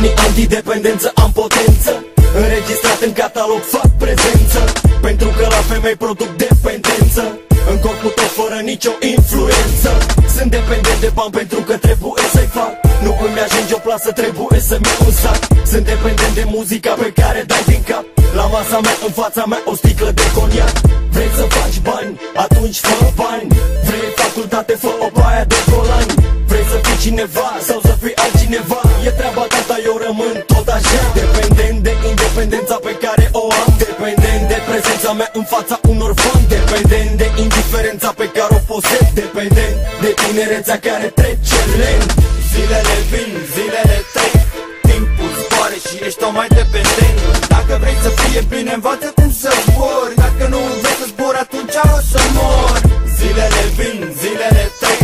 banii, antidependență, am potență. Înregistrat în catalog, fac prezență, pentru că la femei produc dependență. În corpul tău fără nicio influență. Sunt dependent de bani pentru că trebuie să-i fac. Nu îmi ajunge o plasă, trebuie să-mi iau un sac. Sunt dependent de muzica pe care dai din cap. La masa mea, în fața mea, o sticlă de coniac. Vrei să faci bani? Atunci fă bani. Vrei facultate? Fă o baia de golani. Vrei să fii cineva sau să fii altcineva? E treaba ta, dar eu rămân tot așa. Dependent de independența pe care o am. Dependent de prezența mea în fața unor fani. Dependent de indiferența pe care o posed. Dependent de tinerețea care trece lent. Zilele vin, zilele trec, timpul zboare și ești tot mai dependent. Dacă vrei să fie bine, învață cum să zbori. Dacă nu vrei să zbori, atunci o să mori. Zilele vin, zilele trec,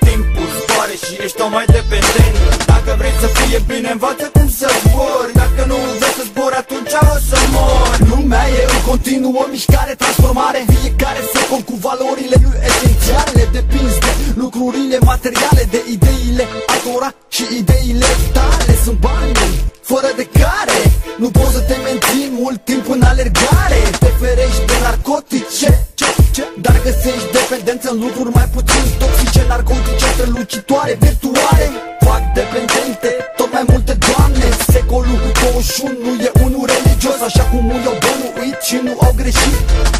timpul zboare și ești tot mai dependent. Dacă vrei să fie bine, învață cum să zbori. Dacă nu vrei să zbori, atunci o să mori. Lumea e în continuă mișcare, transformare. Fiecare secund cu valorile lui esențiale. Depinzi de lucrurile materiale, de ideile altora și ideile tale. Sunt banii fără de care nu poți să te menții mult timp în alergare. Te ferești de narcotice, dar găsești dependență în lucruri mai puțin toxice. Narcotice strălucitoare, virtuale, fac dependente tot mai multe doamne. Secolul 21 e unul religios, așa cum i-au bănuit și nu au greșit.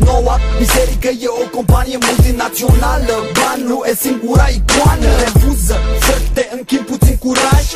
Noua biserică e o companie multinațională. Banul e singura icoană. Refuză să te închini, puțin curaj